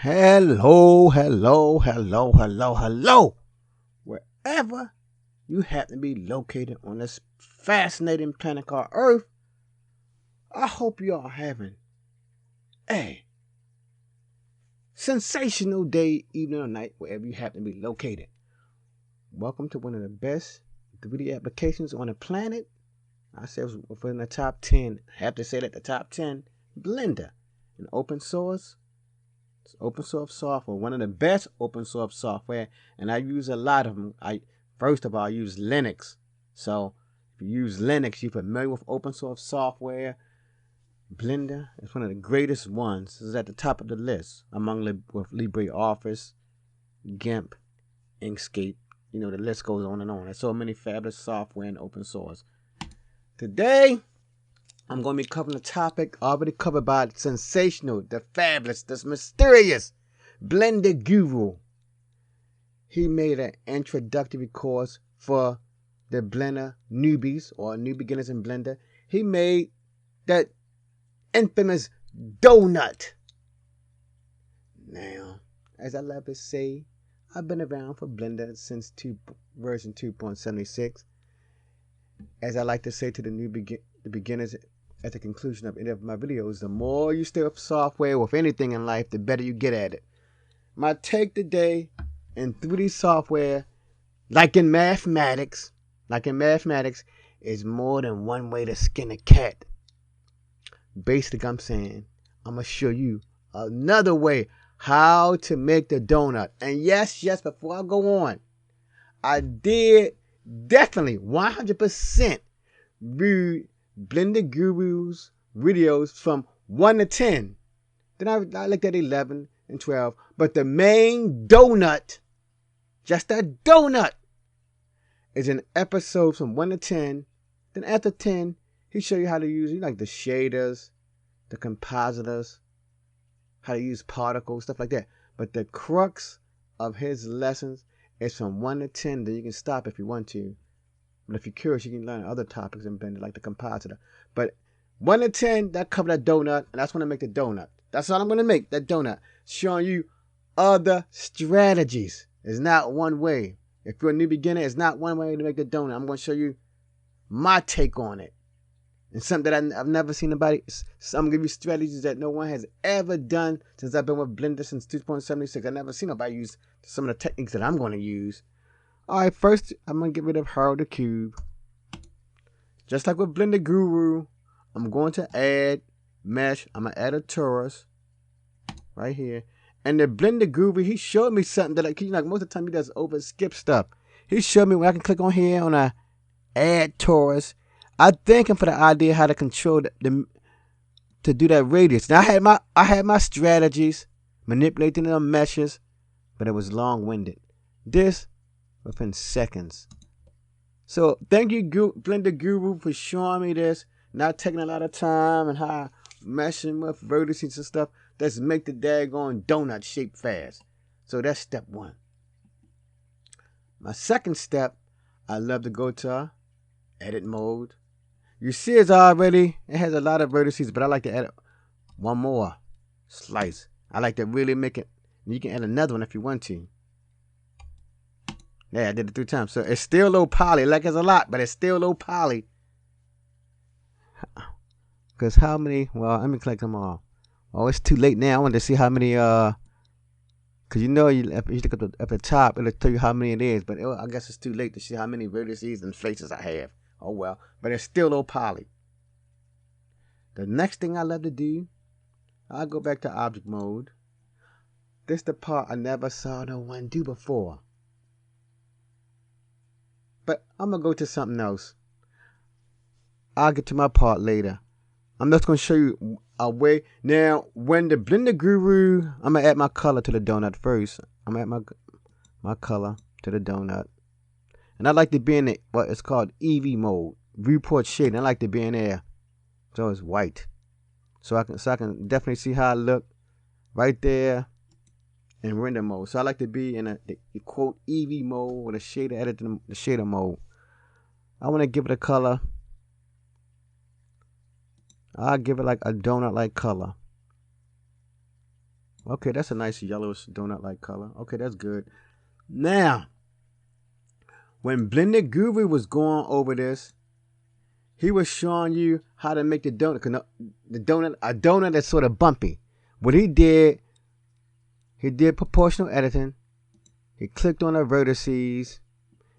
Hello, hello, hello, hello, hello. Wherever you happen to be located on this fascinating planet called Earth, I hope you are having a sensational day, evening, or night, wherever you happen to be located. Welcome to one of the best 3D applications on the planet. I said within the top 10. I have to say that the top 10, Blender, an open source software, one of the best open source software, and I use a lot of them. First of all, I use Linux. So if you use Linux, you're familiar with open source software. Blender is one of the greatest ones. It's at the top of the list among with LibreOffice, GIMP, Inkscape. You know, the list goes on and on. There's so many fabulous software and open source. Today, I'm going to be covering a topic already covered by the sensational, the fabulous, the mysterious Blender Guru. He made an introductory course for the Blender newbies or new beginners in Blender. He made that infamous Doughnut. Now, as I love to say, I've been around for Blender since version 2.76. As I like to say to the beginners at the conclusion of any of my videos, the more you stay with software, with anything in life, the better you get at it. My take today in 3D software, like in mathematics, is more than one way to skin a cat. Basically, I'm saying, I'm going to show you another way how to make the donut. And yes, before I go on, I did definitely 100% read Blender Guru's videos from 1 to 10. Then I looked at 11 and 12. But the main donut, just that donut, is an episode from 1 to 10. Then after 10, he show you how to use the shaders, the compositors, how to use particles, stuff like that. But the crux of his lessons is from 1 to 10. Then you can stop if you want to. But if you're curious, you can learn other topics in Blender, like the compositor. But 1 to 10, that covered that donut, and that's when I make the donut. That's all I'm going to make, that donut. Showing you other strategies. It's not one way. If you're a new beginner, it's not one way to make the donut. I'm going to show you my take on it. And something that I've never seen nobody. I'm going to give you strategies that no one has ever done since I've been with Blender since 2.76. I've never seen nobody use some of the techniques that I'm going to use. Alright, first I'm going to get rid of Hurl the Cube. Just like with Blender Guru, I'm going to add mesh. I'm going to add a torus right here. And the Blender Guru, he showed me something that most of the time he does over skip stuff. He showed me where I can click on here on a add torus. I thank him for the idea how to control to do that radius. Now I had my strategies, manipulating the meshes, but it was long-winded. This within seconds. So thank you, Blender Guru, for showing me this. Not taking a lot of time and how meshing with vertices and stuff. Let's make the daggone donut shape fast. So that's step 1. My second step, I love to go to edit mode. You see it has a lot of vertices, but I like to add one more slice. I like to really make it. You can add another one if you want to. Yeah, I did it 3 times. So it's still low poly. Like it's a lot, but it's still low poly. Because how many? Well, let me collect them all. Oh, it's too late now. I want to see how many. Because if you look at the top, it'll tell you how many it is. But I guess it's too late to see how many vertices and faces I have. Oh well. But it's still low poly. The next thing I love to do, I'll go back to object mode. This is the part I never saw no one do before. But I'm going to go to something else. I'll get to my part later. I'm just going to show you a way. Now, when the Blender Guru, I'm going to add my color to the donut first. I'm going to add my color to the donut. And I like to be in what is called EV mode, viewport shading. I like to be in there so it's white. So I can definitely see how I look right there in render mode. So I like to be in the quote EV mode with a shader editing the shader mode. I want to give it a color. I'll give it like a donut like color. Okay, that's a nice yellowish donut-like color. Okay, that's good. Now, when Blended Guru was going over this, he was showing you how to make the donut. A donut that's sort of bumpy. What he did proportional editing. He clicked on the vertices,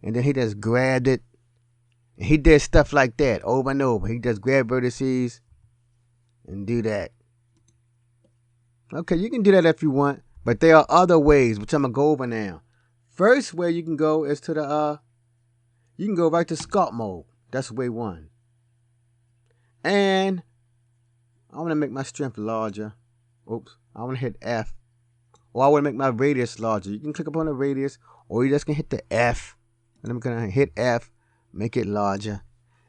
and then he just grabbed it. And he did stuff like that over and over. He just grabbed vertices and do that. Okay, you can do that if you want, but there are other ways, which I'm going to go over now. First way you can go is to the, you can go right to Sculpt Mode. That's way one. And I want to make my strength larger. Oops, I want to hit F. Or I want to make my radius larger. You can click upon the radius, or you just can hit the F. And I'm going to hit F, make it larger.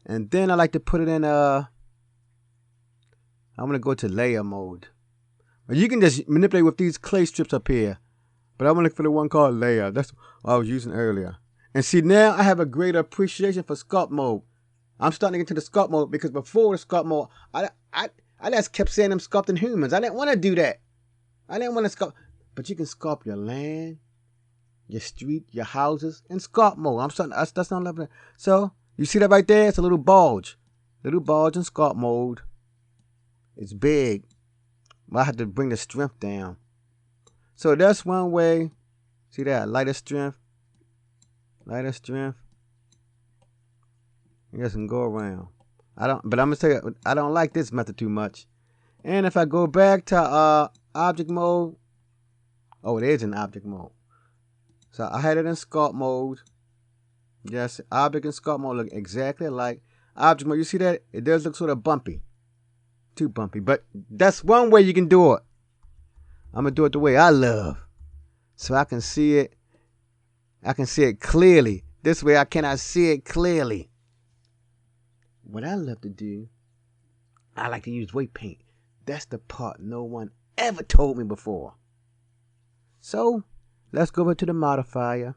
And then I like to put it in, I'm going to go to layer mode. You can just manipulate with these clay strips up here. But I'm going to look for the one called layer. That's what I was using earlier. And see, now I have a greater appreciation for Sculpt Mode. I'm starting to get to the Sculpt Mode because before the Sculpt Mode, I just kept saying I'm sculpting humans. I didn't want to do that. I didn't want to sculpt. But you can sculpt your land, your street, your houses in Sculpt Mode. I'm starting. That's not loving it. So you see that right there? It's a little bulge. Little bulge in Sculpt Mode. It's big. I have to bring the strength down. So that's one way. See that? Lighter strength. Lighter strength. You guys can go around. But I'm gonna tell you, I don't like this method too much. And if I go back to object mode, oh, it is in object mode. So I had it in Sculpt Mode. Yes, object and Sculpt Mode look exactly alike. Object mode, you see that? It does look sort of bumpy. Too bumpy, but that's one way you can do it. I'm gonna do it the way I love, so I can see it. I can see it clearly. This way I cannot see it clearly. What I love to do, I like to use weight paint. That's the part no one ever told me before. So let's go over to the modifier.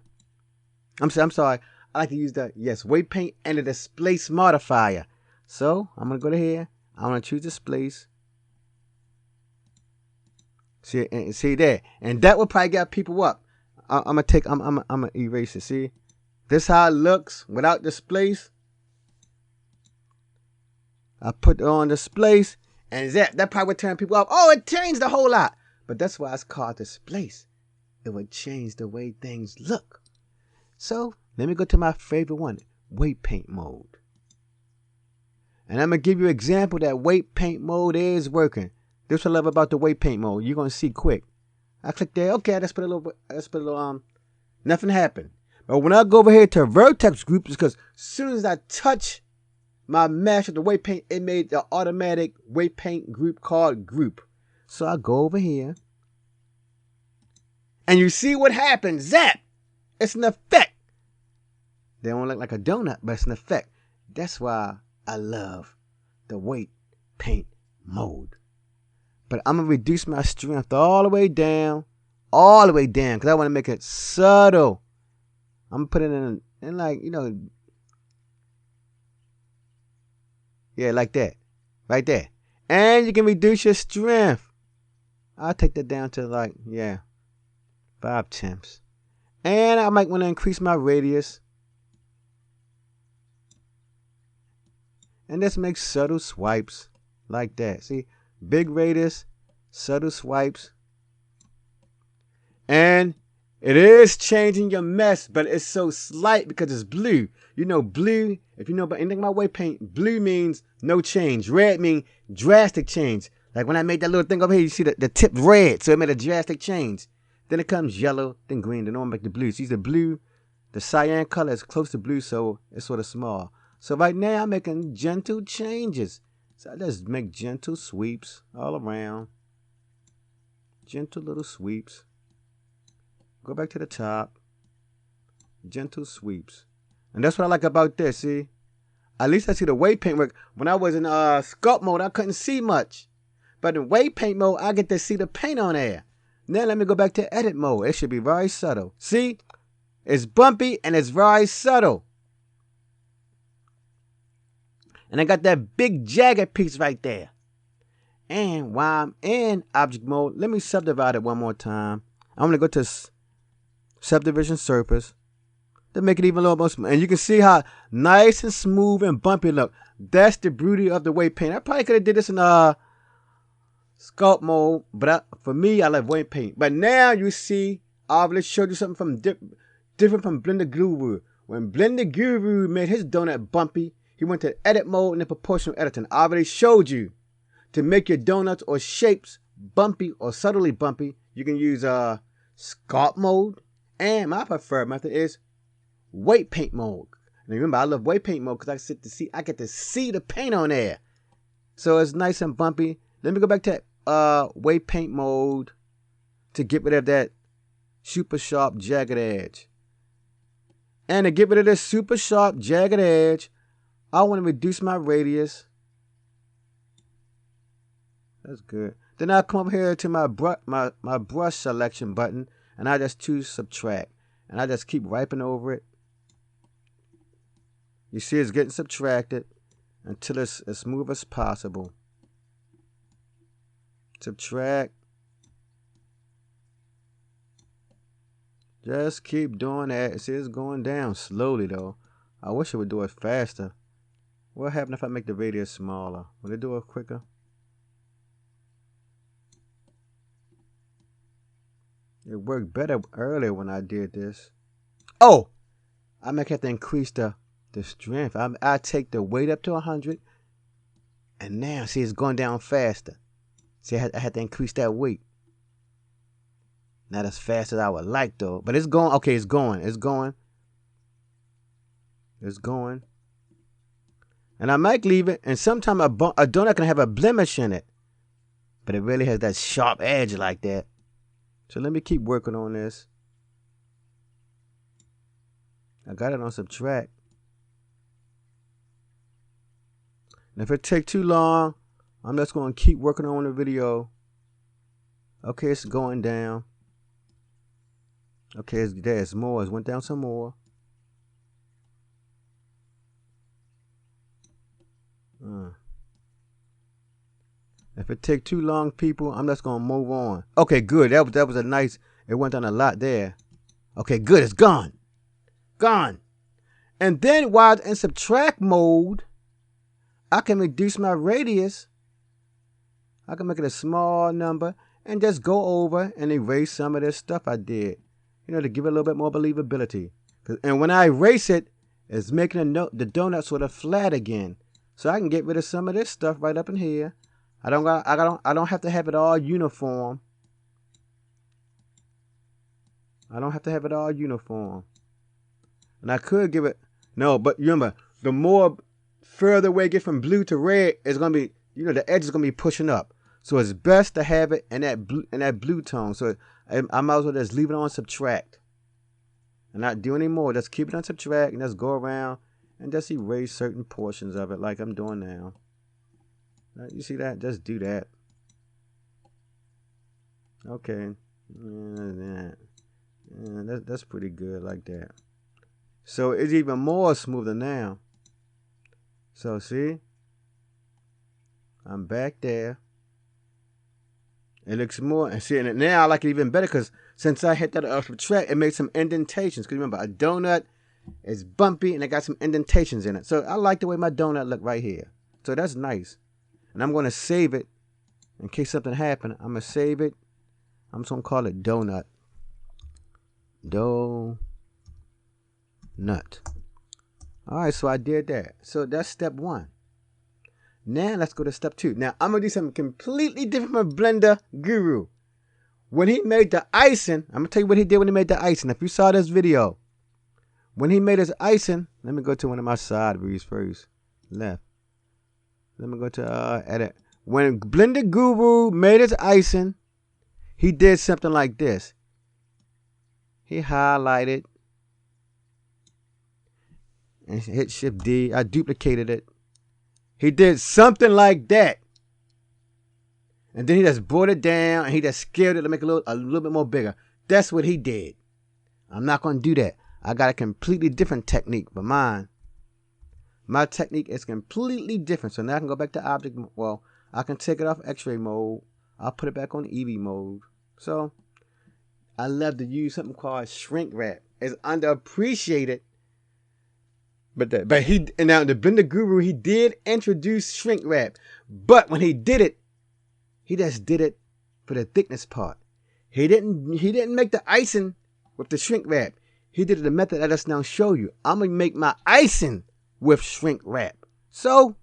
I'm sorry. I like to use the weight paint and the displace modifier. So I'm gonna go to here. I'm gonna choose displace. See there, and that will probably get people up. I'm gonna erase it. See, this how it looks without displace. I put it on displace, and that probably would turn people up. Oh, it changed a whole lot. But that's why it's called displace. It would change the way things look. So let me go to my favorite one, weight paint mode. And I'm going to give you an example that weight paint mode is working. This is what I love about the weight paint mode. You're going to see quick. I click there. Okay, let's put a little, nothing happened. But when I go over here to vertex groups, because as soon as I touch my mesh with the weight paint, it made the automatic weight paint group called group. So I go over here. And you see what happens. Zap! It's an effect. They don't look like a donut, but it's an effect. That's why I love the weight paint mode. But I'm going to reduce my strength all the way down. All the way down. Because I want to make it subtle. I'm going to put it in like, yeah, like that. Right there. And you can reduce your strength. I'll take that down to like, 5/10. And I might want to increase my radius. And just make subtle swipes like that. See, big radius, subtle swipes. And it is changing your mesh, but it's so slight because it's blue. You know, blue, if you know about anything about weight paint, blue means no change. Red means drastic change. Like when I made that little thing over here, you see the tip red, so it made a drastic change. Then it comes yellow, then green, then I'm make the blue. See the blue, the cyan color is close to blue, so it's sort of small. So right now I'm making gentle changes. So I just make gentle sweeps all around. Gentle little sweeps. Go back to the top. Gentle sweeps. And that's what I like about this, see? At least I see the weight paint work. When I was in Sculpt Mode, I couldn't see much. But in weight paint mode, I get to see the paint on there. Now let me go back to edit mode. It should be very subtle. See? It's bumpy and it's very subtle. And I got that big jagged piece right there. And while I'm in object mode, let me subdivide it one more time. I'm going to go to subdivision surface to make it even a little more smooth. And you can see how nice and smooth and bumpy it look. That's the beauty of the weight paint. I probably could have did this in sculpt mode, but for me, I love weight paint. But now you see, I already showed you something from different from Blender Guru. When Blender Guru made his donut bumpy, he went to edit mode and then proportional editing. I already showed you to make your donuts or shapes bumpy or subtly bumpy. You can use sculpt mode, and my preferred method is weight paint mode. And remember, I love weight paint mode because I get to see the paint on there, so it's nice and bumpy. Let me go back to weight paint mode to get rid of that super sharp jagged edge. And to get rid of this super sharp jagged edge, I want to reduce my radius. That's good. Then I'll come over here to my brush selection button, and I just choose subtract, and I just keep wiping over it. You see it's getting subtracted until it's as smooth as possible. Subtract. Just keep doing that. See, it's going down slowly though. I wish it would do it faster. What happens if I make the radius smaller? Will it do it quicker? It worked better earlier when I did this. Oh! I might have to increase the strength. I take the weight up to 100. And now, see, it's going down faster. See, I had to increase that weight. Not as fast as I would like, though. But it's going. Okay, it's going. It's going. It's going. And I might leave it. And sometimes a donut can have a blemish in it. But it really has that sharp edge like that. So let me keep working on this. I got it on subtract. And if it takes too long, I'm just going to keep working on the video. Okay, it's going down. Okay, there's more. It went down some more. If it takes too long, people, I'm just going to move on. Okay, good. That was a nice, it went down a lot there. Okay, good. It's gone. Gone. And then while in subtract mode, I can reduce my radius. I can make it a small number and just go over and erase some of this stuff I did. You know, to give it a little bit more believability. And when I erase it, it's making the donut sort of flat again. So I can get rid of some of this stuff right up in here. I don't have to have it all uniform. I don't have to have it all uniform. And I could give it, no, but remember, the more further away it gets from blue to red, it's going to be, you know, the edge is going to be pushing up. So it's best to have it in that blue tone. So I might as well just leave it on subtract. And not do any more. Just keep it on subtract and just go around and just erase certain portions of it like I'm doing now. You see that? Just do that. Okay. That's pretty good like that. So it's even more smoother now. So see? I'm back there. It looks more, and see, and now I like it even better because since I hit that subtract, it made some indentations. Because remember, a donut is bumpy and it got some indentations in it. So I like the way my donut look right here. So that's nice. And I'm going to save it in case something happened. I'm going to save it. I'm just going to call it Doughnut. Doughnut. All right, so I did that. So that's step 1. Now let's go to step 2. Now I'm going to do something completely different from Blender Guru. When he made the icing, I'm going to tell you what he did when he made the icing. If you saw this video, when he made his icing, let me go to one of my side views first. Left. Let me go to edit. When Blender Guru made his icing, he did something like this. He highlighted and hit Shift D. I duplicated it. He did something like that. And then he just brought it down and he just scaled it to make it a little bit more bigger. That's what he did. I'm not going to do that. I got a completely different technique for mine. My technique is completely different. So now I can go back to object. Well, I can take it off X-ray mode. I'll put it back on EV mode. So I love to use something called shrink wrap. It's underappreciated. But now the Blender Guru, he did introduce shrink wrap. But when he did it, he just did it for the thickness part. He didn't make the icing with the shrink wrap. He did it the method I just now show you. I'm gonna make my icing with shrink wrap. So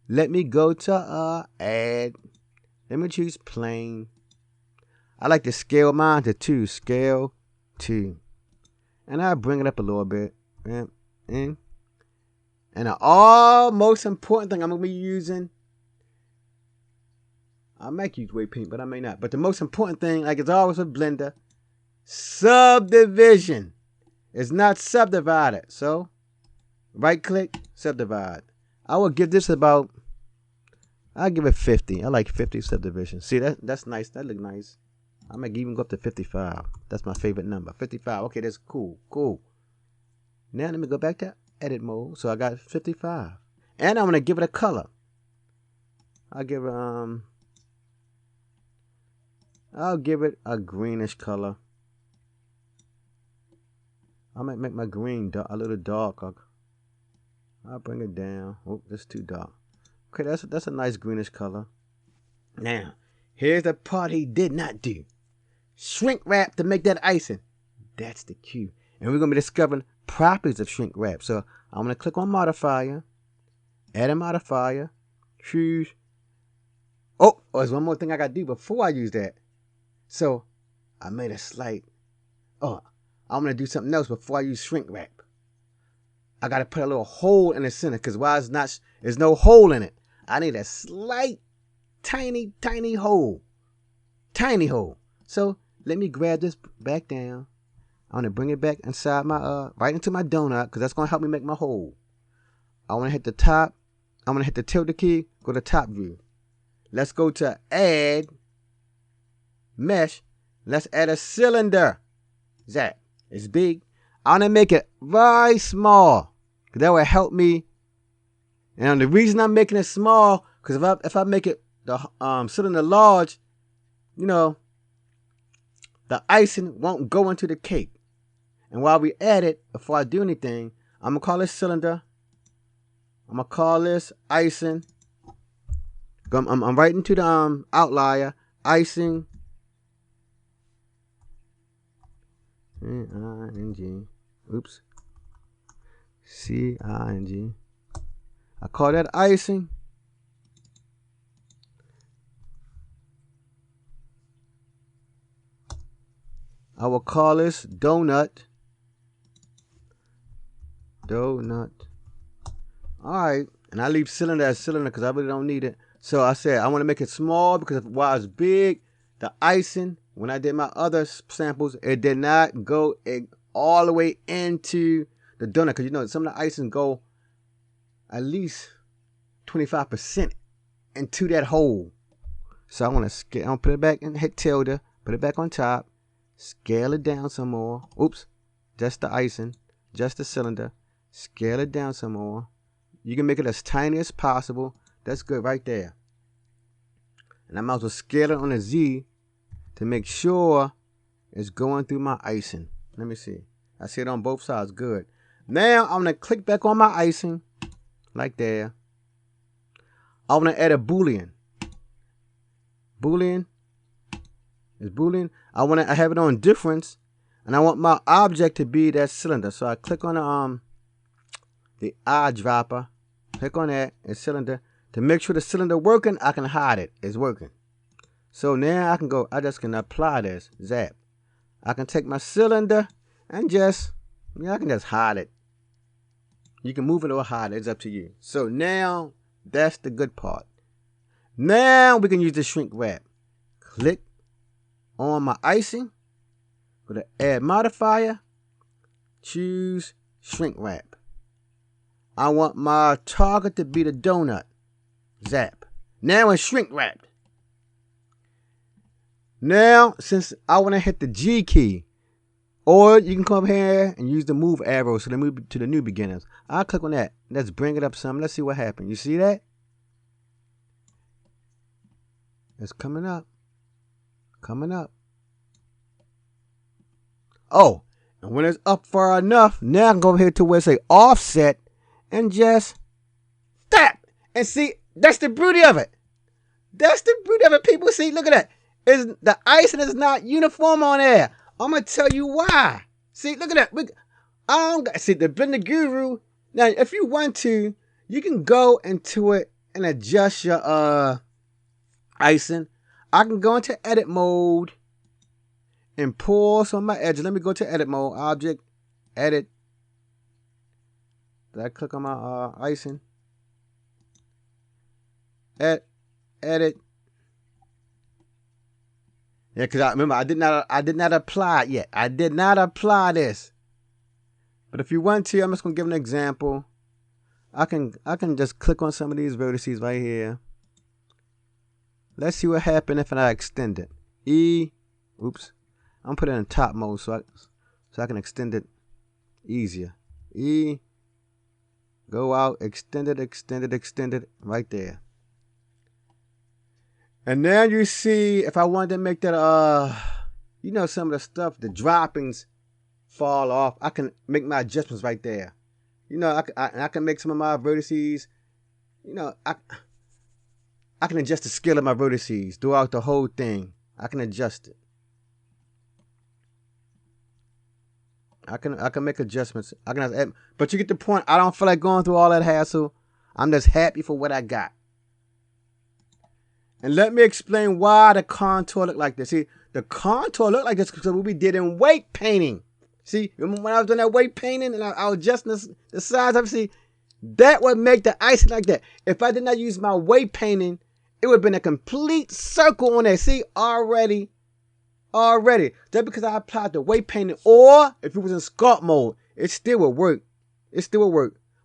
let me go to add. Let me choose plane. I like to scale mine to 2. Scale 2. And I'll bring it up a little bit. And the most important thing I'm going to be using, I might use weight paint, but I may not. But the most important thing, like it's always with Blender, subdivision. It's not subdivided. So, right click, subdivide. I will give this about, I'll give it 50. I like 50 subdivision. See, that's nice. That look nice. I might even go up to 55. That's my favorite number. 55. Okay, that's cool. Cool. Now let me go back to edit mode. So I got 55. And I'm going to give it a color. I'll give it a greenish color. I might make my green a little darker. I'll bring it down. Oh, that's too dark. Okay, that's a nice greenish color. Now, here's the part he did not do. Shrink wrap to make that icing. That's the cue. And we're going to be discovering properties of shrink wrap. So I'm going to click on modifier. Add a modifier. Choose. Oh, there's one more thing I got to do before I use that. So I made a slight. Oh, I'm going to do something else before I use shrink wrap. I got to put a little hole in the center because why there's no hole in it. I need a slight, tiny hole. Tiny hole. So let me grab this back down. I'm going to bring it back inside my, right into my donut because that's going to help me make my hole. I want to hit the top. I'm going to hit the tilde key, go to top view. Let's go to add mesh. Let's add a cylinder. That is big. I'm going to make it very small because that will help me. And the reason I'm making it small because if I make it the cylinder large, you know, the icing won't go into the cake. And while we add it, before I do anything, I'm going to call this cylinder. I'm going to call this icing. I'm right into the outlier. Icing. C-I-N-G. Oops. C-I-N-G. I call that icing. I will call this donut. Donut. Alright. And I leave cylinder as cylinder because I really don't need it. So I said I want to make it small because while it's big, the icing, when I did my other samples, it did not go all the way into the donut. Because you know, some of the icing go at least 25% into that hole. So I want to scale. I'm going to put it back and hit tilde. Put it back on top. Scale it down some more. Oops. Just the icing. Just the cylinder. Scale it down some more. You can make it as tiny as possible. That's good right there. And I might as well scale it on a Z to make sure it's going through my icing. Let me see. I see it on both sides. Good. Now I'm going to click back on my icing. Like there. I want to add a Boolean. Boolean. It's Boolean. I have it on difference. And I want my object to be that cylinder. So I click on the eyedropper. Click on that. It's cylinder. To make sure the cylinder working, I can hide it. It's working. So now I just can apply this. Zap. I can take my cylinder and I can just hide it. You can move it or hide it. It's up to you. So now, that's the good part. Now we can use the shrink wrap. Click on my icing. Go to add modifier. Choose shrink wrap. I want my target to be the donut. Zap. Now it's shrink wrapped. Now, since I want to hit the G key, or you can come here and use the move arrow so they move to the new beginners. I'll click on that. Let's bring it up some. Let's see what happens. You see that? It's coming up. Coming up. Oh, and when it's up far enough, now I can go over here to where it say offset and just tap. And see, that's the beauty of it. That's the beauty of it, people. See, look at that. The icing is not uniform on there. I'm going to tell you why. See, look at that. See, the Blender Guru. Now, if you want to, you can go into it and adjust your icing. I can go into edit mode and pull some of my edges. Let me go to edit mode. Object, edit. Did I click on my icing? Edit. Yeah, because I remember I did not apply it yet. I did not apply this. But if you want to, I'm just gonna give an example. I can just click on some of these vertices right here. Let's see what happens if I extend it. Oops. I'm putting it in top mode so I can extend it easier. Go out, extend it right there. And now you see, if I wanted to make that, some of the stuff, the droppings fall off, I can make my adjustments right there. I can make some of my vertices, I can adjust the scale of my vertices throughout the whole thing. I can adjust it. I can make adjustments. But you get the point. I don't feel like going through all that hassle. I'm just happy for what I got. And let me explain why the contour look like this. See, the contour look like this because we did in weight painting. See, remember when I was doing that weight painting and I was adjusting the size of it? See, that would make the icing like that. If I did not use my weight painting, it would have been a complete circle on there. See, already. Just because I applied the weight painting, or if it was in Sculpt Mode, it still would work.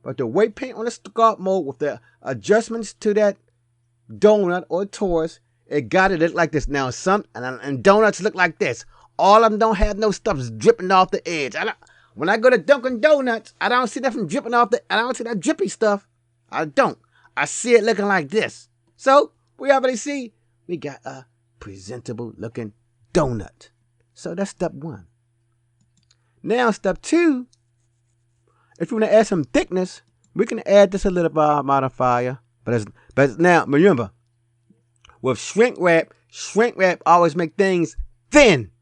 But the weight paint on the Sculpt Mode with the adjustments to that donut or torus, it got it look like this. Now and donuts look like this. All of them don't have no stuff dripping off the edge. When I go to Dunkin' Donuts, I don't see nothing dripping off I don't see that drippy stuff. I don't. I see it looking like this. So we already see we got a presentable looking donut. So that's step 1. Now step 2, if you want to add some thickness, we can add this a little modifier. But now remember, with shrink wrap always make things thin.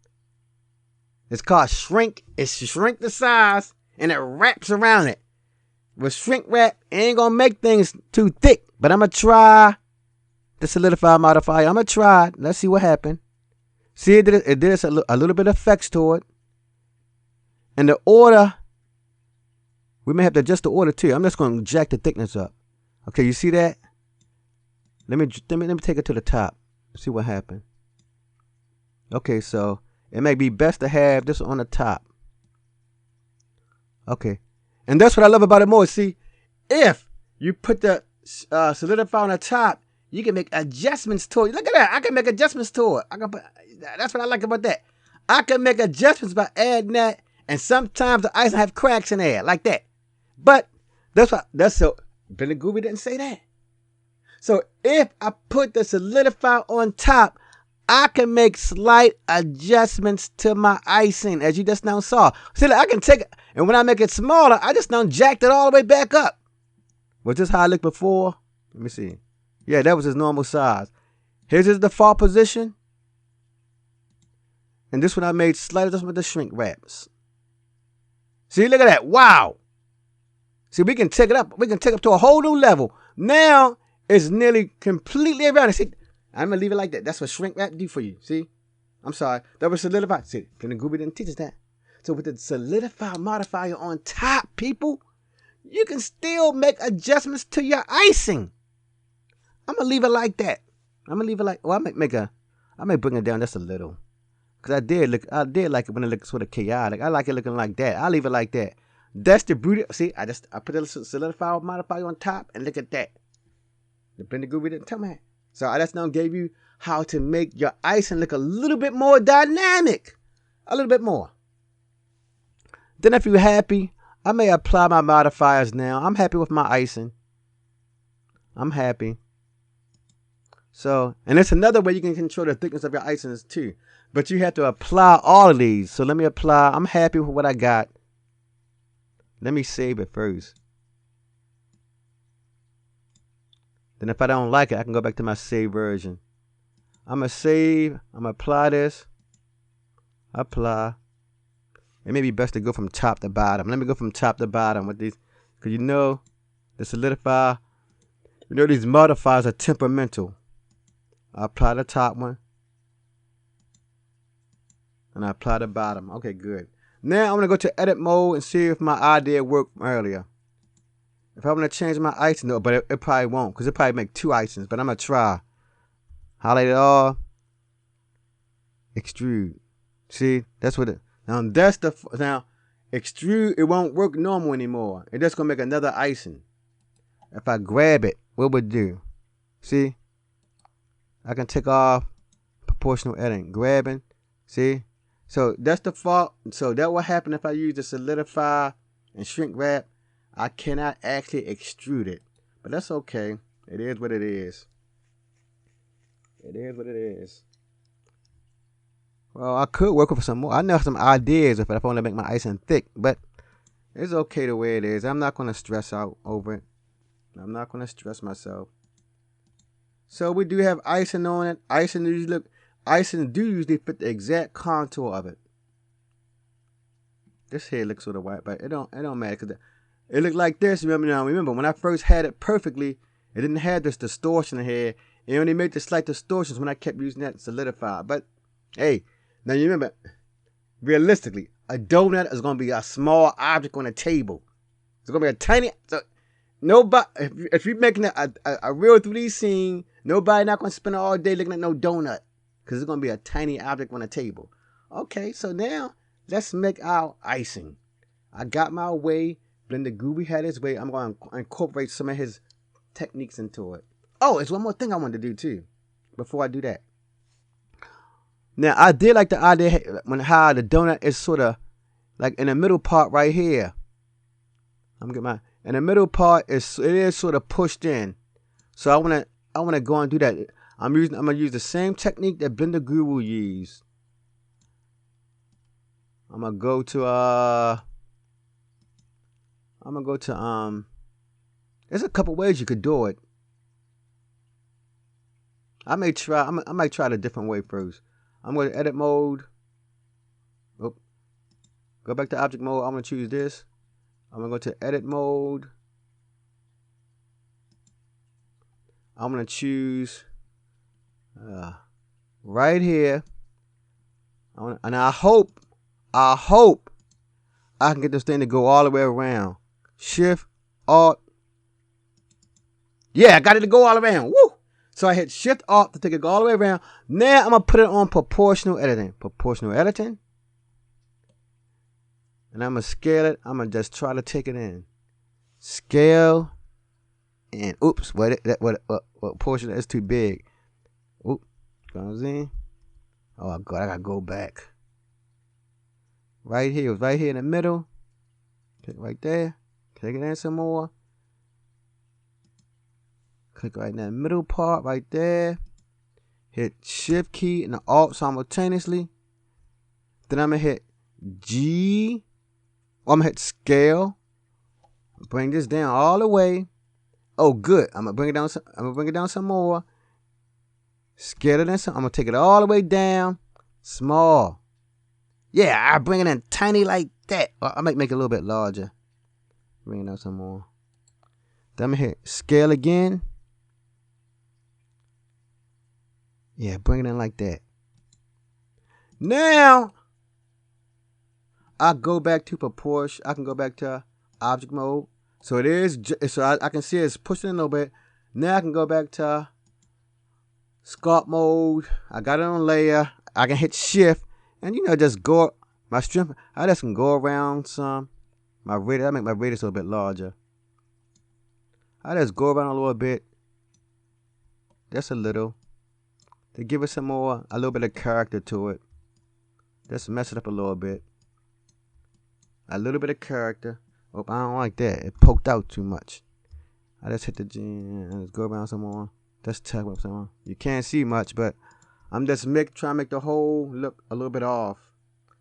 It's called shrink. It's shrink the size and it wraps around it. With shrink wrap, it ain't gonna make things too thick. But I'm gonna try the solidify modifier. I'm gonna try it. Let's see what happened. See, it did us a little bit of effects to it. And the order, we may have to adjust the order too. I'm just gonna jack the thickness up. Okay, you see that? Let me take it to the top. See what happened. Okay, so it may be best to have this on the top. Okay, and that's what I love about it more. See, if you put the solidify on the top, you can make adjustments to it. Look at that. I can make adjustments to it. That's what I like about that. I can make adjustments by adding that, and sometimes the icing have cracks in there like that. But that's so. Billy Gooby didn't say that. So if I put the solidify on top, I can make slight adjustments to my icing, as you just now saw. See, I can take it, and when I make it smaller, I just now jacked it all the way back up. Was this how I looked before? Let me see. Yeah, that was his normal size. Here's his default position. And this one I made slight adjustment with the shrink wraps. See, look at that. Wow. See, we can take it up. We can take it up to a whole new level. Now, it's nearly completely around. See, I'm going to leave it like that. That's what shrink wrap do for you. See? I'm sorry. That was solidify. See, Blender Guru didn't teach us that. So with the solidify modifier on top, people, you can still make adjustments to your icing. I'm going to leave it like that. I'm going to leave it like, well, I may bring it down just a little. Because I did like it when it looks sort of chaotic. I like it looking like that. I'll leave it like that. That's the beauty. See, I put a solidify modifier on top and look at that. The Blender Guru didn't tell me that. So I just now gave you how to make your icing look a little bit more dynamic. A little bit more. Then if you're happy, I may apply my modifiers now. I'm happy with my icing. I'm happy. So, and it's another way you can control the thickness of your icings too. But you have to apply all of these. So let me apply. I'm happy with what I got. Let me save it first. Then if I don't like it, I can go back to my save version. I'm going to save. I'm going to apply this. Apply. It may be best to go from top to bottom. Let me go from top to bottom with these. Because you know, the solidify, you know these modifiers are temperamental. I apply the top one. And I apply the bottom. Okay, good. Now I'm going to go to edit mode and see if my idea worked from earlier. If I want to change my icing, no, but it probably won't. Because it probably make 2 icings. But I'm going to try. Highlight it all. Extrude. See, that's what it. Now extrude. It won't work normal anymore. It's just gonna make another icing. If I grab it, what would it do? See, I can take off proportional editing. Grabbing. See, so that's the fault. So that will happen if I use the solidify and shrink wrap. I cannot actually extrude it, but that's okay. It is what it is. It is what it is. Well, I could work with some more. I know some ideas if I want to make my icing thick, but it's okay the way it is. I'm not going to stress out over it. I'm not going to stress myself. So we do have icing on it. Icing do usually fit the exact contour of it. This here looks sort of white, but it don't matter because it looked like this. Remember when I first had it perfectly, it didn't have this distortion here. It only made the slight distortions when I kept using that solidify. But hey. Now you remember, realistically, a donut is going to be a small object on a table. It's going to be a tiny. So nobody, if you're making a real 3D scene, nobody not going to spend all day looking at no donut because it's going to be a tiny object on a table. Okay, so now let's make our icing. I got my way. Blender Groovy had his way. I'm going to incorporate some of his techniques into it. Oh, there's one more thing I wanted to do too. Before I do that. Now, I did like the idea how the donut is sort of like in the middle part right here. In the middle part it is sort of pushed in. So I want to go and do that. I'm going to use the same technique that Blender Guru used. I'm going to go to there's a couple ways you could do it. I might try it a different way first. I'm going to edit mode. Oh, go back to object mode. I'm going to choose this. I'm going to go to edit mode. I'm going to choose right here. And I hope I can get this thing to go all the way around. Shift, Alt. Yeah, I got it to go all around. Woo! So I hit Shift Alt to take it all the way around. Now I'm going to put it on proportional editing. Proportional editing. And I'm going to scale it. I'm going to just try to take it in. Scale. And oops. What portion is too big. Oops. Goes in. Oh God, I got to go back. Right here. It was right here in the middle. Click right there. Take it in some more. Click right in that middle part right there. Hit Shift key and the Alt simultaneously. Then I'm going to hit G. I'm going to hit Scale. Bring this down all the way. Oh, good. I'm going to bring it down some more. Scale it in some. I'm going to take it all the way down. Small. Yeah, I bring it in tiny like that. I might make it a little bit larger. Bring it down some more. Then I'm going to hit Scale again. Yeah, bring it in like that. Now, I go back to proportion. I can go back to object mode. So it is. So I can see it's pushing in a little bit. Now I can go back to Sculpt Mode. I got it on layer. I can hit Shift and just go my strength. I just can go around some. My radius. I make my radius a little bit larger. I just go around a little bit. Just a little. To give it a little bit of character to it. Just mess it up a little bit. A little bit of character. Oh, I don't like that. It poked out too much. I just hit the G and just go around some more. That's technical. So you can't see much, but I'm just trying to make the whole look a little bit off.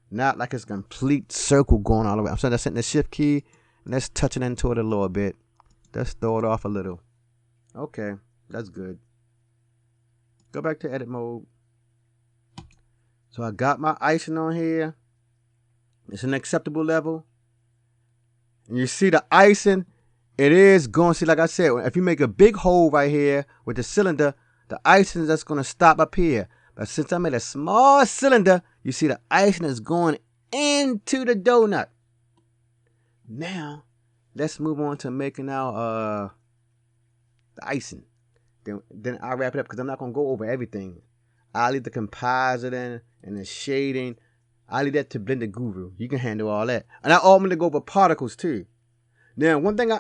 Not like it's a complete circle going all the way. I'm starting to set the shift key and let's touch it into it a little bit. Let's throw it off a little. Okay, that's good. Go back to edit mode. So I got my icing on here. It's an acceptable level. And you see the icing, it is going to see, like I said, if you make a big hole right here with the cylinder, the icing is just going to stop up here. But since I made a small cylinder, you see the icing is going into the donut. Now, let's move on to making our the icing. Then I'll wrap it up because I'm not going to go over everything. I'll leave the compositing and the shading. I'll leave that to Blender Guru. You can handle all that. And I want to go over particles too. Now, one thing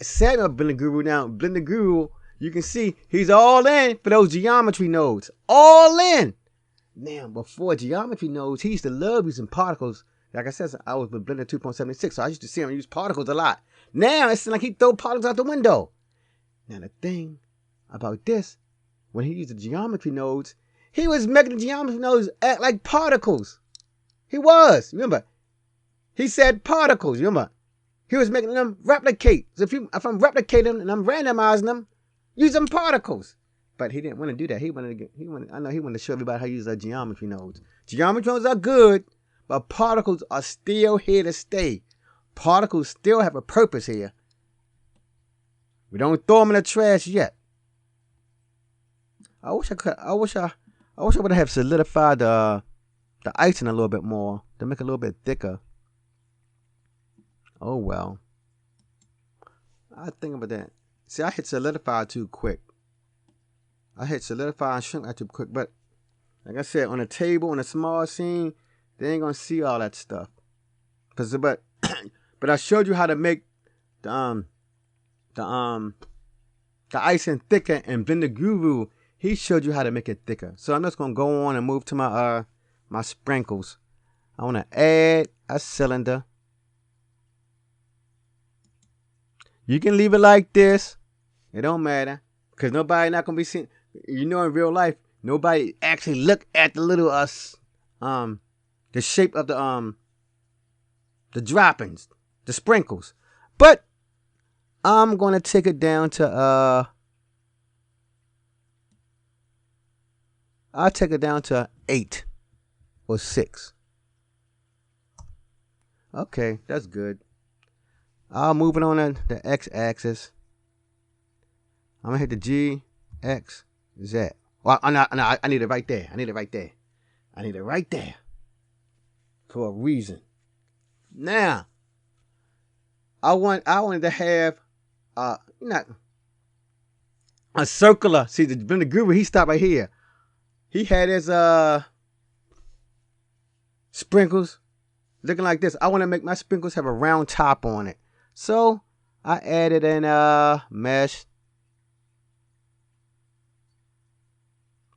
sad about Blender Guru now, Blender Guru, you can see he's all in for those geometry nodes. All in. Now, before geometry nodes, he used to love using particles. Like I said, I was with Blender 2.76, so I used to see him use particles a lot. Now, it seems like he throw particles out the window. Now, the thing about this, when he used the geometry nodes, he was making the geometry nodes act like particles. He was. Remember, he said particles. Remember, he was making them replicate. So if I'm replicating them and I'm randomizing them, use them particles. But he didn't want to do that. I know he wanted to show everybody how to use the geometry nodes. Geometry nodes are good, but particles are still here to stay. Particles still have a purpose here. We don't throw them in the trash yet. I wish I would have solidified the icing a little bit more to make it a little bit thicker. Oh well. I think about that. See, I hit solidify too quick. I hit solidify and shrink that too quick. But like I said, on a table, on a small scene, they ain't gonna see all that stuff. But I showed you how to make the icing thicker, and Blender Guru, he showed you how to make it thicker. So I'm just gonna go on and move to my my sprinkles. I wanna add a cylinder. You can leave it like this. It don't matter. Because nobody not gonna be seeing, you know, in real life, nobody actually look at the little the shape of the droppings, the sprinkles. But I'm gonna take it down to I'll take it down to 8 or 6. Okay, that's good. I'll move it on the x-axis. I'm gonna hit the G, X, Z. Well, I need it right there. I need it right there. I need it right there. For a reason. Now, I wanted to have not a circular. See, the Blender Guru, he stopped right here. He had his sprinkles looking like this. I want to make my sprinkles have a round top on it. So I added an mesh.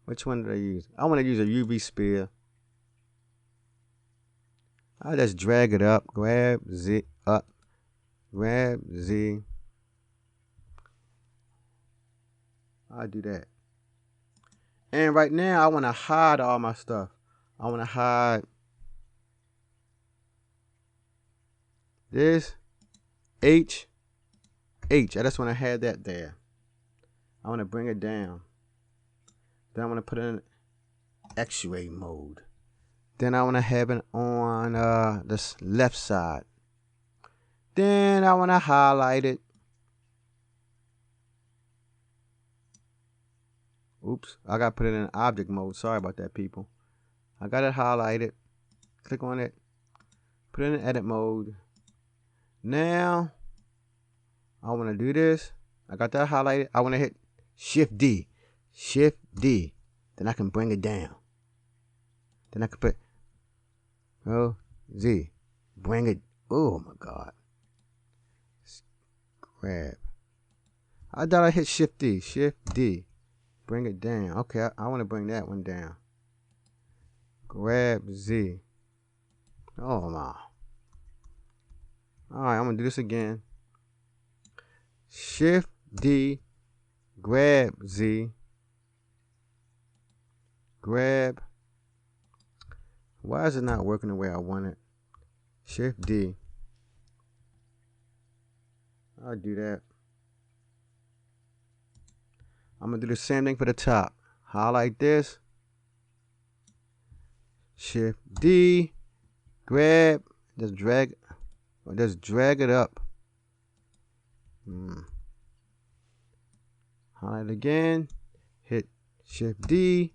Which one did I use? I want to use a UV sphere. I just drag it up, grab Z up, grab Z. I'll do that. And right now, I want to hide all my stuff. I want to hide this H. I just want to have that there. I want to bring it down. Then I want to put it in X-ray mode. Then I want to have it on this left side. Then I want to highlight it. Oops, I got to put it in object mode. Sorry about that, people. I got it highlighted. Click on it. Put it in edit mode. Now, I want to do this. I got that highlighted. I want to hit Shift D. Shift D. Then I can bring it down. Then I can put Z. Bring it. Oh my God. Grab. I thought I hit Shift D. Shift D. Bring it down. Okay, I want to bring that one down. Grab Z. Oh my. Alright, I'm going to do this again. Shift D. grab Z, grab. Why is it not working the way I want it? Shift D. I'll do that. I'm going to do the same thing for the top. Highlight this. Shift D. Grab. Just drag it up. Highlight again. Hit Shift D.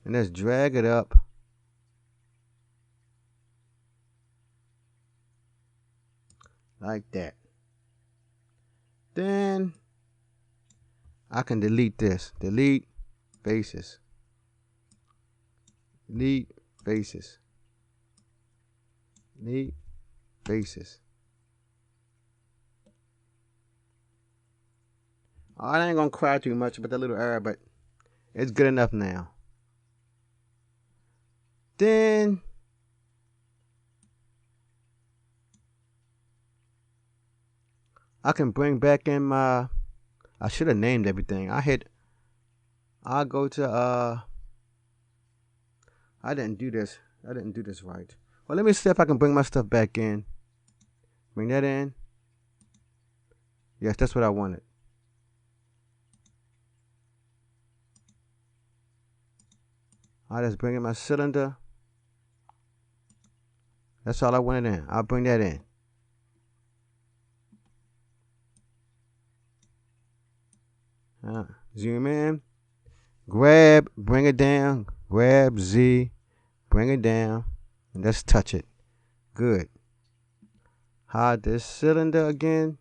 And let's drag it up. Like that. Then I can delete this. Delete faces. Delete faces. Delete faces. I ain't gonna cry too much about that little error, but it's good enough now. Then I can bring back in my, I should have named everything. I'll go to, I didn't do this right. Well, let me see if I can bring my stuff back in. Bring that in. Yes, that's what I wanted. I'll just bring in my cylinder. That's all I wanted in. I'll bring that in. Zoom in, grab, bring it down, grab Z, bring it down, and let's touch it. Good. Hide this cylinder again.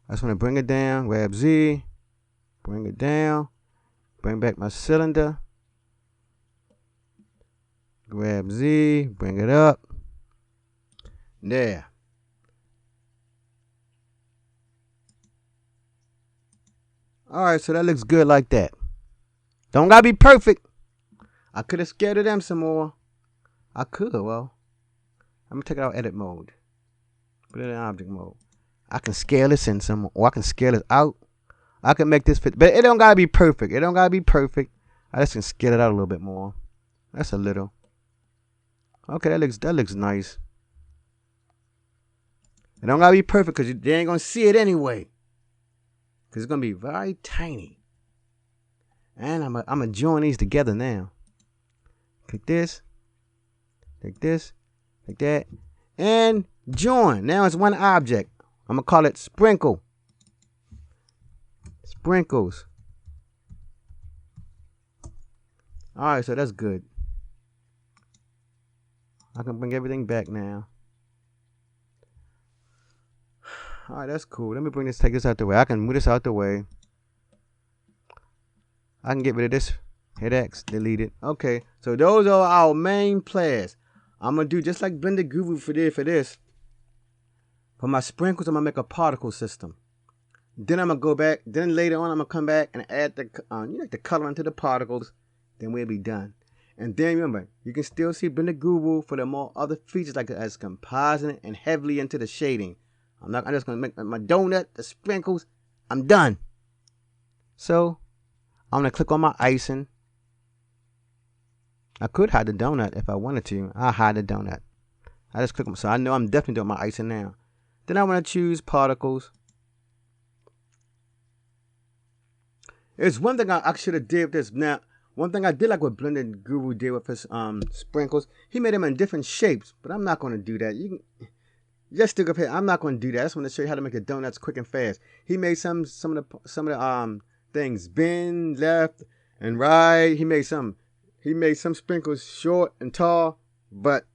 I just want to bring it down, grab Z, bring it down, bring back my cylinder, grab Z, bring it up. There. Alright, so that looks good like that. Don't gotta be perfect. I could have scaled them some more. I could, well. I'm gonna take it out of edit mode. Put it in object mode. I can scale this in some, or I can scale it out. I can make this fit, but it don't gotta be perfect. It don't gotta be perfect. I just can scale it out a little bit more. That's a little. Okay, that looks nice. It don't gotta be perfect because they ain't gonna see it anyway. Because it's going to be very tiny. And I'm going to join these together now. Click this. Click this. Like that. And join. Now it's one object. I'm going to call it sprinkle. Sprinkles. Alright, so that's good. I can bring everything back now. Alright, that's cool. Let me take this out the way. I can move this out the way. I can get rid of this. Hit X, delete it. Okay, so those are our main players. I'm going to do just like Blender Guru for this. For my sprinkles, I'm going to make a particle system. Then I'm going to go back. Then later on, I'm going to come back and add the color into the particles. Then we'll be done. And then remember, you can still see Blender Guru for the more other features like as compositing and heavily into the shading. I'm just going to make my donut, the sprinkles. I'm done. So, I'm going to click on my icing. I could hide the donut if I wanted to. I'll hide the donut. I just click on, so I know I'm definitely doing my icing now. Then I want to choose particles. There's one thing I should have did with this. Now, one thing I did like what Blender Guru did with his sprinkles. He made them in different shapes, but I'm not going to do that. You can just stick up here. I'm not going to do that. I just want to show you how to make the donuts quick and fast. He made some of the things bend left and right. He made some sprinkles short and tall, but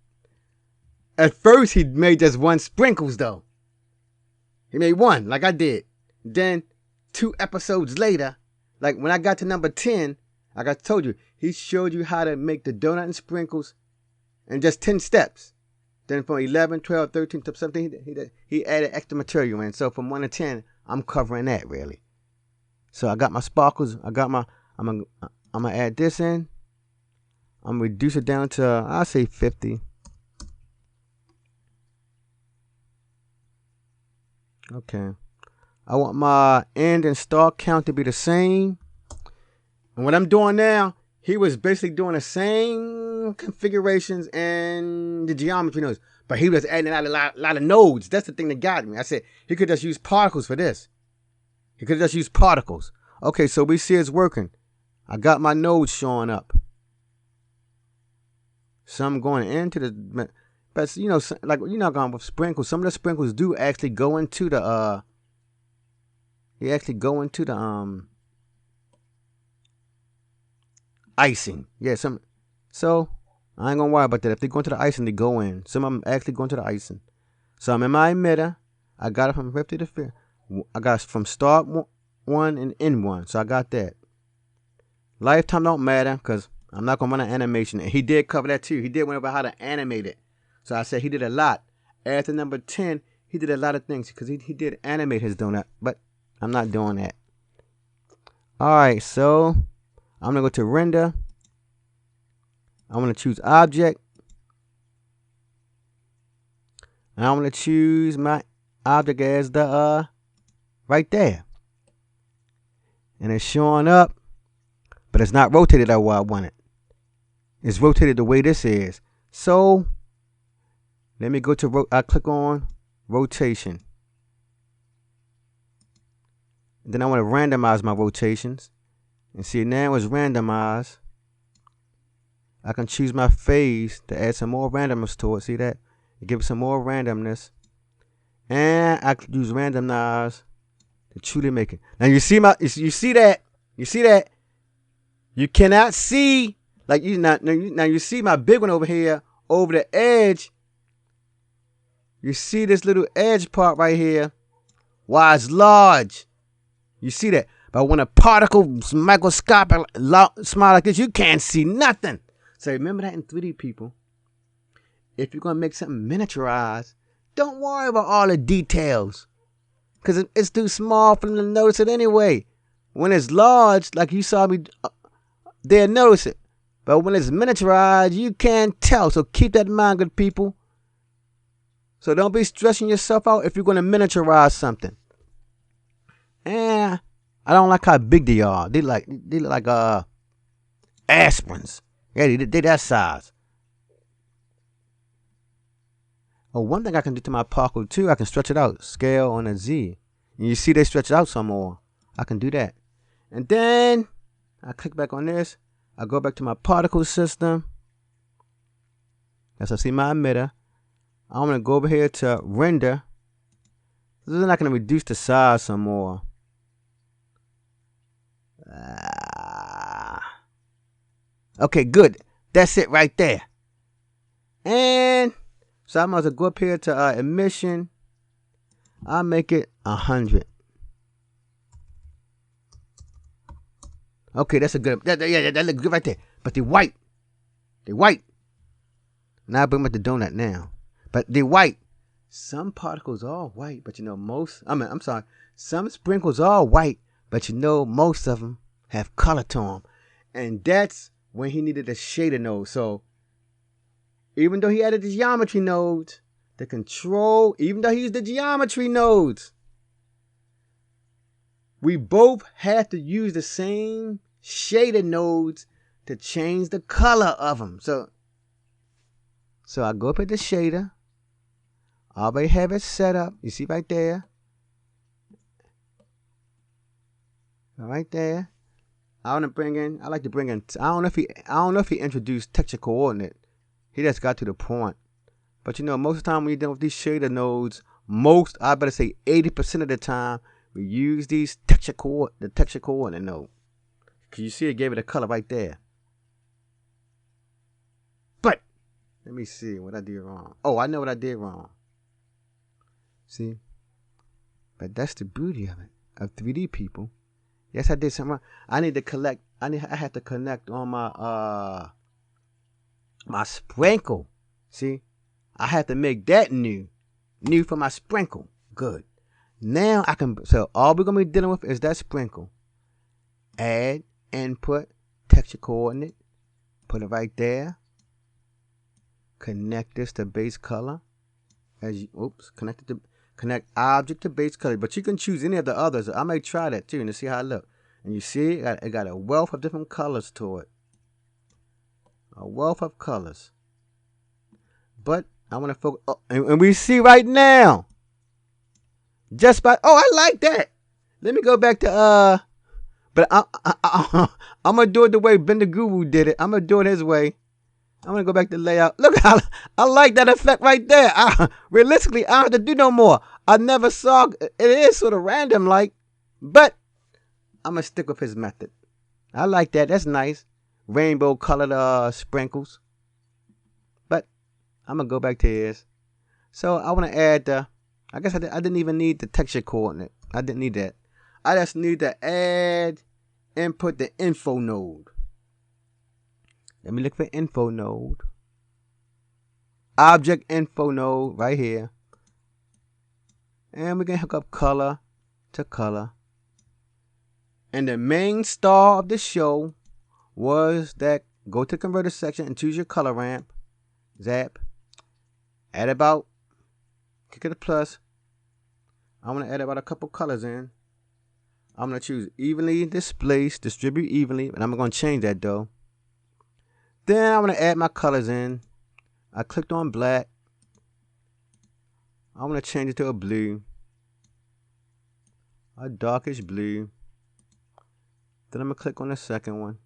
at first he made just one sprinkles though. He made one like I did. Then 2 episodes later, like when I got to number 10, like I told you, he showed you how to make the donut and sprinkles in just 10 steps. Then from 11, 12, 13 to 17, he added extra material in. So from 1 to 10, I'm covering that really. So I got my sparkles. I'm gonna add this in. I'm gonna reduce it down to I'll say 50. Okay. I want my end and start count to be the same. And what I'm doing now, he was basically doing the same configurations and the geometry nodes, but he was adding a lot of nodes. That's the thing that got me. I said he could just use particles for this. He could just use particles. Okay, so we see it's working. I got my nodes showing up. Some going into the, but you know, like you're not going with sprinkles. Some of the sprinkles do actually go into the they actually go into the icing. Yeah, some. So I ain't gonna worry about that. If they go into the icing, they go in. Some of them actually go into the icing. So I'm in my emitter. I got it from 50 to 50. I got from start one and end one. So I got that. Lifetime don't matter because I'm not gonna run an animation. And he did cover that too. He did went over how to animate it. So I said he did a lot. After number 10, he did a lot of things because he did animate his donut. But I'm not doing that. Alright, so I'm gonna go to render. I'm gonna choose object. And I'm gonna choose my object as the right there. And it's showing up, but it's not rotated the way I want it. It's rotated the way this is. So let me go to I click on rotation. And then I want to randomize my rotations. And see, now it's randomized. I can choose my phase to add some more randomness to it. See that? It gives some more randomness. And I can use randomize to truly make it. Now you see you see that? You see that? You cannot see like now you see my big one over here over the edge. You see this little edge part right here. Why it's large. You see that? But when a particle microscopic small like this, you can't see nothing. So remember that in 3D, people. If you're going to make something miniaturized, don't worry about all the details. Because it's too small for them to notice it anyway. When it's large, like you saw me, they'll notice it. But when it's miniaturized, you can't tell. So keep that in mind, good people. So don't be stressing yourself out if you're going to miniaturize something. And I don't like how big they are. They look like aspirins. Yeah, they that size. Oh, one thing I can do to my particle too, I can stretch it out. Scale on a Z. And you see they stretch it out some more. I can do that. And then I click back on this. I go back to my particle system. As I see my emitter. I'm going to go over here to render. Then I can reduce the size some more. Okay, good. That's it right there. And so I might as well go up here to emission. I'll make it 100. Okay, that's a good. That looks good right there. But they're white. They're white. Now I bring up the donut now. But they're white. Some particles are white, but you know most. I'm sorry. Some sprinkles are white, but you know most of them have color to them, and that's when he needed a shader node. So even though he added the geometry nodes, the control, even though he used the geometry nodes, we both have to use the same shader nodes to change the color of them. So I go up at the shader. I already have it set up. You see right there. Right there. I like to bring in. I don't know if he introduced texture coordinate. He just got to the point. But you know, most of the time when you're dealing with these shader nodes, I better say 80% of the time, we use these texture coordinate node. Cause you see it gave it a color right there. But let me see what I did wrong. Oh, I know what I did wrong. See? But that's the beauty of it, of 3D, people. Yes, I did something wrong. I had to connect on my my sprinkle. See? I had to make that new for my sprinkle. Good. Now I can, so all we're gonna be dealing with is that sprinkle. Add input texture coordinate. Put it right there. Connect this to base color. Connect Connect object to base color, but you can choose any of the others. I may try that too and see how it looks. And you see, it got a wealth of different colors to it. A wealth of colors. But I want to focus. Oh, and we see right now. Just by, oh, I like that. Let me go back to, but I'm going to do it the way Ben the Guru did it. I'm going to do it his way. I'm going to go back to layout. Look, I like that effect right there. Realistically, I don't have to do no more. I never saw, it is sort of random like, but I'm going to stick with his method. I like that. That's nice. Rainbow colored sprinkles. But I'm going to go back to his. So I want to add the, I guess I didn't even need the texture coordinate. I didn't need that. I just need to add, input the info node. Let me look for info node. Object info node right here. And we're going to hook up color to color. And the main star of the show was that go to converter section and choose your color ramp. Zap. Add about, click at the plus. I'm going to add about a couple colors in. I'm going to choose evenly displaced, distribute evenly. And I'm going to change that though. Then I'm going to add my colors in. I clicked on black. I'm going to change it to a blue. A darkish blue. Then I'm going to click on the second one.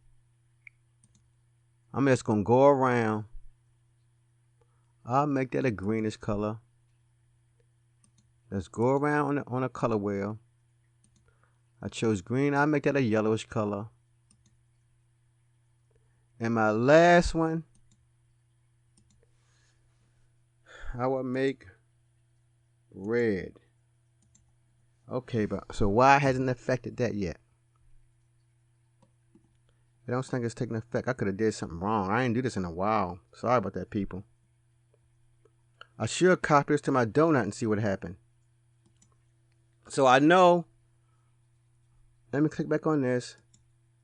I'm just going to go around. I'll make that a greenish color. Let's go around on a color wheel. I chose green. I'll make that a yellowish color. And my last one, I will make red. Okay, but so why hasn't affected that yet? I don't think it's taking effect. I could have did something wrong. I didn't do this in a while. Sorry about that, people. I should copy this to my Doughnut and see what happened. So I know. Let me click back on this.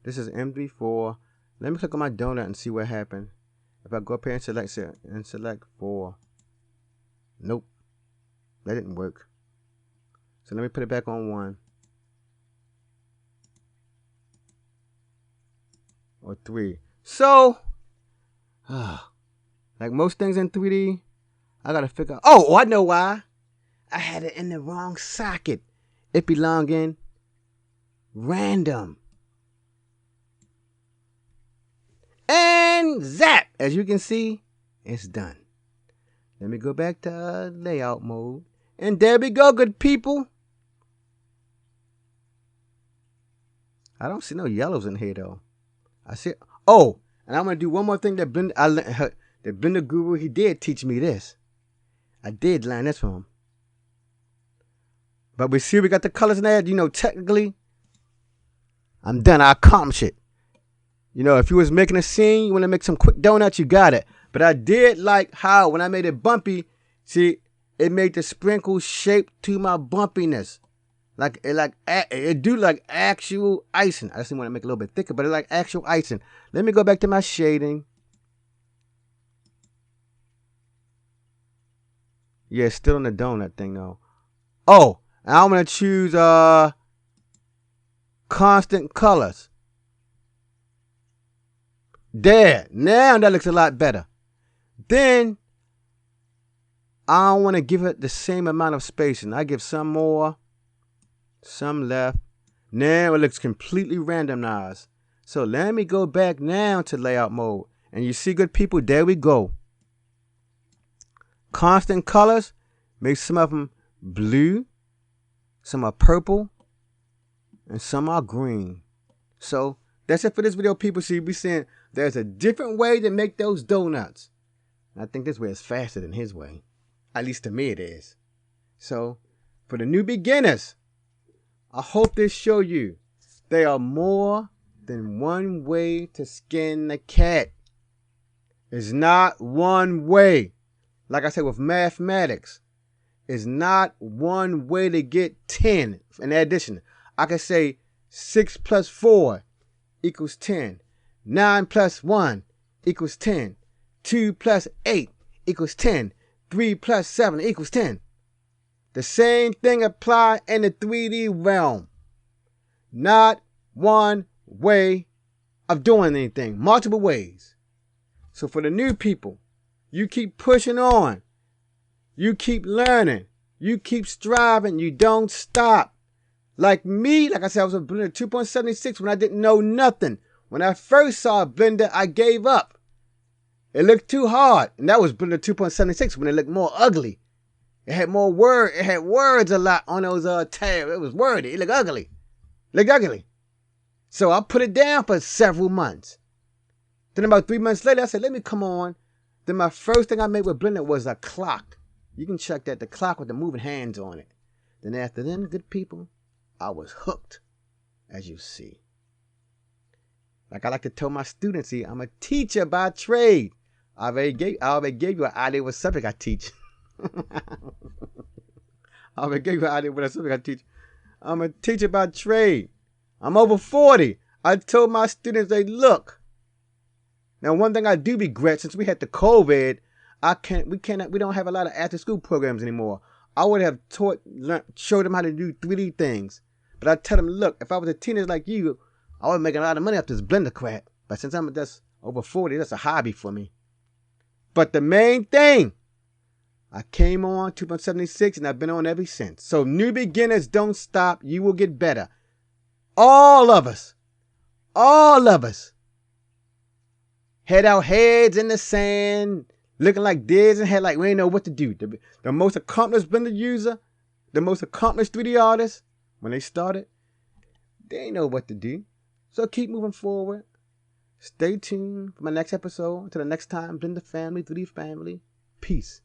This is MV4. Let me click on my Doughnut and see what happened. If I go up here and select 4. Nope. That didn't work. So let me put it back on 1. Or 3. So, like most things in 3D, I gotta figure out. Oh, I know why. I had it in the wrong socket. It belonged in random. And zap! As you can see, it's done. Let me go back to layout mode. And there we go, good people. I don't see no yellows in here, though. I see. Oh, and I'm going to do one more thing that Blender Guru, he did teach me this. I did learn this from him. But we see we got the colors in there. You know, technically, I'm done. I accomplished it. You know, if you was making a scene, you want to make some quick donuts, you got it. But I did like how when I made it bumpy, see, it made the sprinkles shape to my bumpiness. It do like actual icing. I just want to make it a little bit thicker, but it's like actual icing. Let me go back to my shading. Yeah, still on the donut thing though. Oh, and I'm gonna choose constant colors. There. Now that looks a lot better. Then I don't want to give it the same amount of spacing. I give some more, some left. Now it looks completely randomized. So let me go back now to layout mode. And you see, good people, there we go. Constant colors. Make some of them blue. Some are purple. And some are green. So that's it for this video, people. See, we saying there's a different way to make those donuts. I think this way is faster than his way. At least to me it is. So, for the new beginners, I hope this show you there are more than one way to skin the cat. It's not one way. Like I said with mathematics, it's not one way to get 10. In addition, I can say 6 plus 4 equals 10. 9 plus 1 equals 10. 2 plus 8 equals 10. 3 plus 7 equals 10. The same thing applies in the 3D realm. Not one way of doing anything, multiple ways. So for the new people, you keep pushing on. You keep learning. You keep striving. You don't stop. Like me, like I said, I was a Blender 2.76 when I didn't know nothing. When I first saw Blender, I gave up. It looked too hard. And that was Blender 2.76 when it looked more ugly. It had more words. It had words a lot on those tabs. It was wordy. It looked ugly. Looked ugly. So I put it down for several months. Then about 3 months later, I said, let me come on. Then my first thing I made with Blender was a clock. You can check that, the clock with the moving hands on it. Then after them, good people, I was hooked, as you see. Like I like to tell my students, see, I'm a teacher by trade. I already gave you an idea what subject I teach. I already gave you an idea what subject I teach. I'm a teacher by trade. I'm over 40. I told my students, they look. Now, one thing I do regret, since we had the COVID, we don't have a lot of after-school programs anymore. I would have showed them how to do 3D things. But I tell them, look, if I was a teenager like you, I would make a lot of money off this Blender crap. But since I'm just over 40, that's a hobby for me. But the main thing, I came on 2.76 and I've been on ever since. So new beginners, don't stop. You will get better. All of us had our heads in the sand, looking like deers and head like we ain't know what to do. The most accomplished Blender user, the most accomplished 3D artist, when they started, they ain't know what to do. So keep moving forward. Stay tuned for my next episode. Until the next time, Blender family, 3D family. Peace.